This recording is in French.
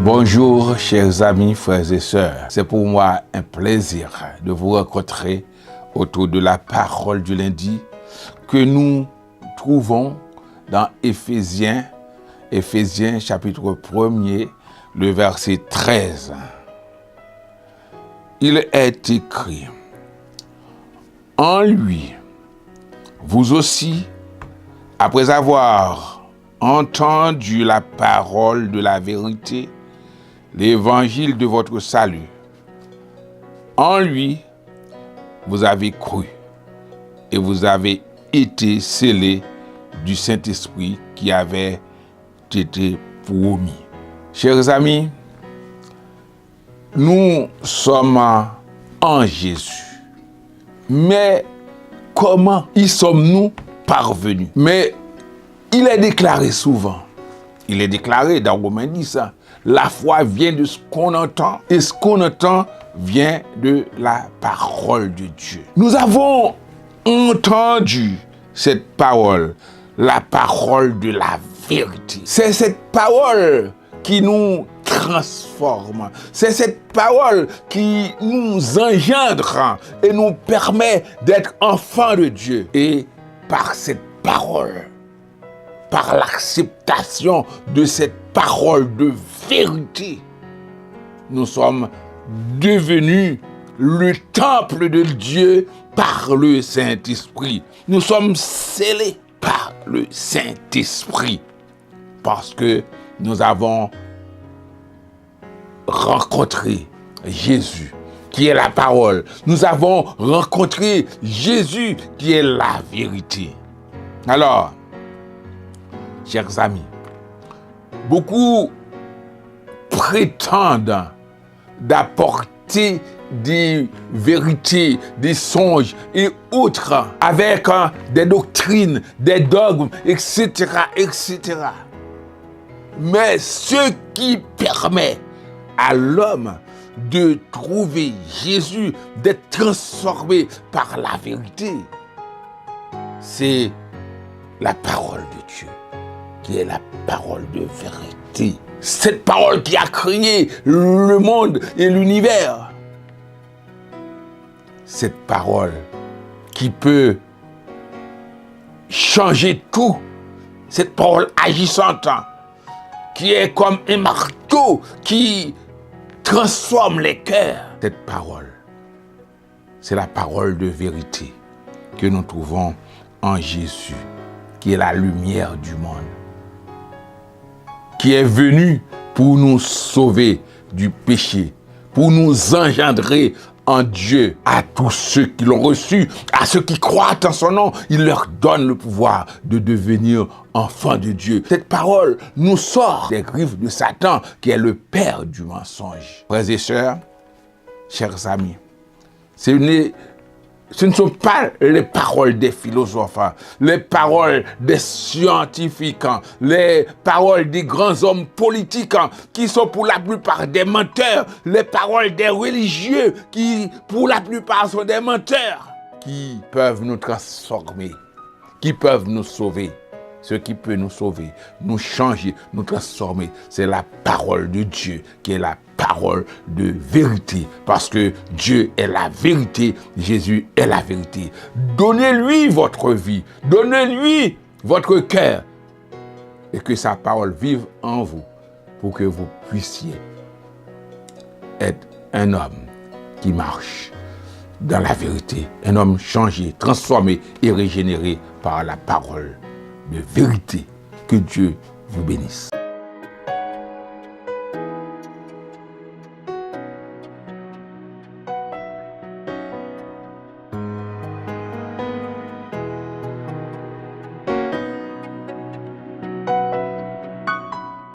Bonjour chers amis, frères et sœurs. C'est pour moi un plaisir de vous rencontrer autour de la parole du lundi que nous trouvons dans Éphésiens chapitre 1er, le verset 13. Il est écrit: en lui, vous aussi, après avoir entendu la parole de la vérité, l'évangile de votre salut, en lui, vous avez cru et vous avez été scellés du Saint-Esprit qui avait été promis. Chers amis, nous sommes en Jésus. Mais comment y sommes-nous parvenus? Mais il est déclaré souvent, il est déclaré dans Romains 10, la foi vient de ce qu'on entend, et ce qu'on entend vient de la parole de Dieu. Nous avons entendu cette parole, la parole de la vérité. C'est cette parole qui nous transforme. C'est cette parole qui nous engendre et nous permet d'être enfants de Dieu. Et par cette parole, par l'acceptation de cette parole de vérité, nous sommes devenus le temple de Dieu par le Saint-Esprit. Nous sommes scellés par le Saint-Esprit parce que nous avons rencontré Jésus qui est la parole. Nous avons rencontré Jésus qui est la vérité. Alors, chers amis, beaucoup prétendent d'apporter des vérités, des songes et autres avec des doctrines, des dogmes, etc., etc. Mais ce qui permet à l'homme de trouver Jésus, d'être transformé par la vérité, c'est la parole de Dieu, qui est la parole de vérité. Cette parole qui a créé le monde et l'univers. Cette parole qui peut changer tout. Cette parole agissante qui est comme un marteau qui transforme les cœurs. Cette parole, c'est la parole de vérité que nous trouvons en Jésus, qui est la lumière du monde, qui est venu pour nous sauver du péché, pour nous engendrer en Dieu. À tous ceux qui l'ont reçu, à ceux qui croient en son nom, il leur donne le pouvoir de devenir enfants de Dieu. Cette parole nous sort des griffes de Satan, qui est le père du mensonge. Frères et sœurs, chers amis, ce ne sont pas les paroles des philosophes, les paroles des scientifiques, les paroles des grands hommes politiques qui sont pour la plupart des menteurs, les paroles des religieux qui pour la plupart sont des menteurs, qui peuvent nous transformer, qui peuvent nous sauver. Ce qui peut nous sauver, nous changer, nous transformer, c'est la parole de Dieu qui est la parole de vérité. Parce que Dieu est la vérité, Jésus est la vérité. Donnez-lui votre vie, donnez-lui votre cœur et que sa parole vive en vous pour que vous puissiez être un homme qui marche dans la vérité, un homme changé, transformé et régénéré par la parole de vérité. Que Dieu vous bénisse.